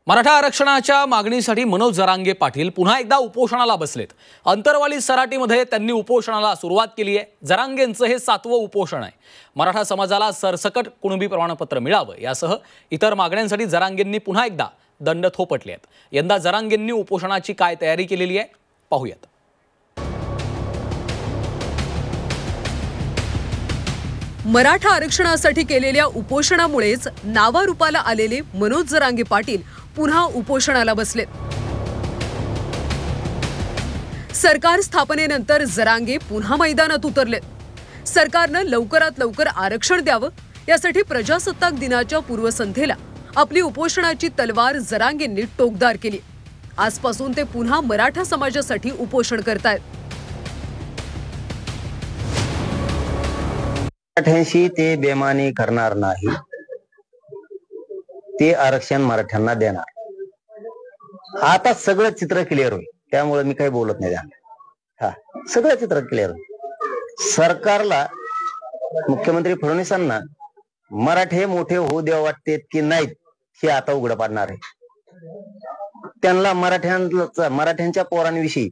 मराठा आरक्षणाच्या मागणीसाठी मनोज जरांगे पाटील पुन्हा एकदा उपोषणाला बसलेत। अंतरवाली सराटीमध्ये त्यांनी उपोषणाला सुरुवात केली आहे। जरांगेंचं हे 7वं उपोषण आहे। मराठा समाजाला सरसकट कुणबी प्रमाणपत्र मिळावं यासह इतर मागण्यांसाठी जरांगेंनी पुन्हा एकदा दंड थोपटले आहेत। यंदा जरांगेंनी उपोषणाची काय तयारी केलेली आहे पाहूयात। मराठा आरक्षणासाठी केलेल्या उपोषणामुळेच नावारूपाला आलेले मनोज जरांगे पाटील पुन्हा उपोषणाला बसलेत। सरकार स्थापनेनंतर जरांगे पुन्हा मैदानात उतरलेत। सरकारनं लवकरात लवकर आरक्षण द्यावं यासाठी प्रजासत्ताक दिनाच्या पूर्वसंध्येला आपली उपोषणाची तलवार जरांगेंनी टोकदार केली। आजपासून ते पुन्हा मराठा समाजासाठी उपोषण करतायत। मराठ्यांशी ते बेमानी करणार नाही, ते आरक्षण मराठ्यांना देणार। आता सगळं चित्र क्लिअर होईल, त्यामुळे मी काही बोलत नाही त्यामुळे। सगळं चित्र क्लिअर होईल। सरकारला, मुख्यमंत्री फडणवीसांना मराठे मोठे होऊ देवा वाटतेत की नाहीत हे आता उघड पाडणार आहे। त्यांना मराठ्यांच्या पोरांविषयी,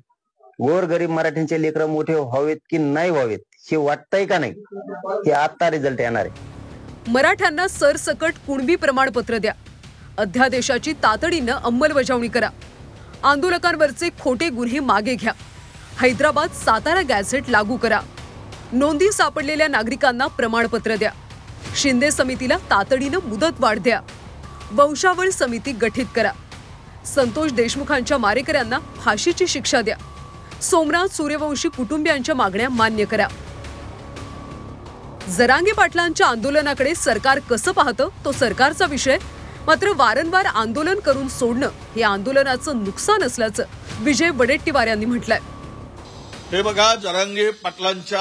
गोरगरीब मराठ्यांचे लेकरं मोठे व्हावेत की नाही व्हावेत हे वाटतंय का नाही, हे आता रिझल्ट येणार आहे। मराठ्यांना सरसकट कुणबी प्रमाणपत्र द्या, अध्यादेशाची तातडीनं अंमलबजावणी करा, आंदोलकांवरचे खोटे गुन्हे मागे घ्या, हैदराबाद सातारा गॅझेट लागू करा, नोंदी सापडलेल्या नागरिकांना प्रमाणपत्र द्या, शिंदे समितीला तातडीनं मुदतवाढ द्या, वंशावळ समिती गठीत करा, संतोष देशमुखांच्या मारेकऱ्यांना फाशीची शिक्षा द्या, सोमनाथ सूर्यवंशी कुटुंबियांच्या मागण्या मान्य करा। जरांगे पाटलांच्या आंदोलनाकडे सरकार कसं पाहतं तो सरकारचा विषय, मात्र वारंवार आंदोलन करून सोडणं हे आंदोलनाचं नुकसान असल्याचं विजय वडेट्टीवार यांनी म्हटलंय। हे बघा, जरांगे पाटलांच्या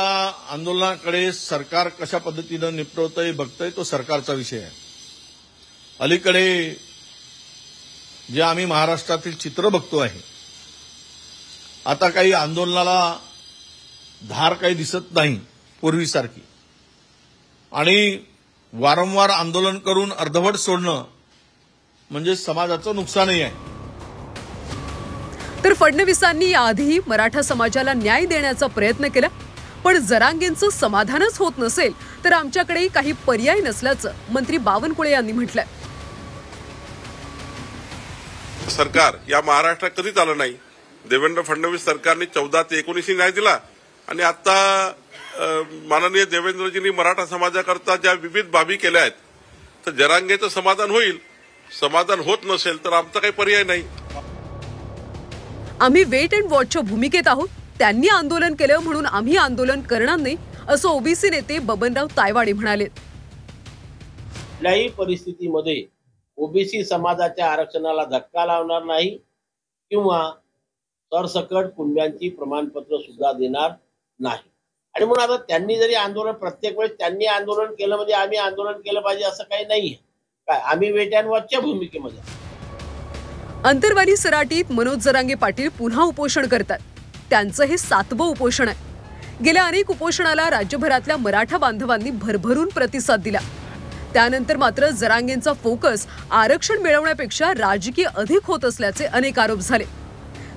आंदोलनाकडे सरकार कशा पद्धतीनं निपटवतंय बघतंय तो सरकारचा विषय आहे। अलीकडे जे आम्ही महाराष्ट्रातील चित्र बघतो आहे, आता काही आंदोलनाला धार काही दिसत नाही पूर्वीसारखी, आणि वारंवार आंदोलन करून अर्धवट सोडणं म्हणजे समाजाचं नुकसानही आहे। तर फडणवीसांनी याआधीही मराठा समाजाला न्याय देण्याचा प्रयत्न केला, पण जरांगेंचं समाधानच होत नसेल तर आमच्याकडे काही पर्याय नसल्याचं मंत्री बावनकुळे यांनी म्हटलंय। सरकार या महाराष्ट्रात कधीच आलं नाही। देवेंद्र फडणवीस सरकारने 14 ते 19 न्याय दिला, आणि आता माननीय देवेंद्रजींनी मराठा समाजाकरता ज्या विविध बाबी केल्या आहेत, तर जरांगेचं समाधान होईल। समाधान होत नसेल तर आमचा काही पर्याय नाही। आम्ही वेट अँड वॉचच्या भूमिकेत आहोत। त्यांनी आंदोलन केलं म्हणून आम्ही आंदोलन करणार नाही, असं ओबीसी नेते बबनराव तायवाडे म्हणाले। कुठल्याही परिस्थितीमध्ये ओबीसी समाजाच्या आरक्षणाला धक्का लावणार नाही किंवा सरसकट कुणब्यांची प्रमाणपत्र सुद्धा देणार नाही। आणि म्हणून आता त्यांनी जरी आंदोलन, प्रत्येक वेळेस त्यांनी आंदोलन केलं म्हणजे आम्ही आंदोलन केलं पाहिजे असं काही नाहीये। काय आम्ही वेट अँड वॉचच्या भूमिकेमध्ये। अंतरवाली सराटीत मनोज जरांगे पाटील पुन्हा उपोषण करतात। त्यांचं हे 7वं उपोषण आहे। गेल्या अनेक उपोषणाला राज्यभरातल्या मराठा बांधवांनी भरभरून प्रतिसाद दिला। त्यानंतर मात्र जरांगेंचा फोकस आरक्षण मिळवण्यापेक्षा राजकीय अधिक होत असल्याचे अनेक आरोप झाले।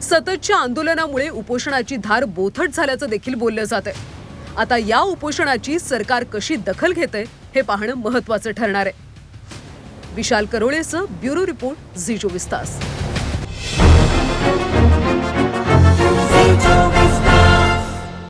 सततच्या आंदोलनामुळे उपोषणाची धार बोथट झाल्याचं देखील बोललं जातंय। आता या उपोषणाची सरकार कशी दखल घेतंय हे पाहणं महत्त्वाचं ठरणार आहे। विशाल करोळेसह ब्युरो रिपोर्ट झी 24 तास।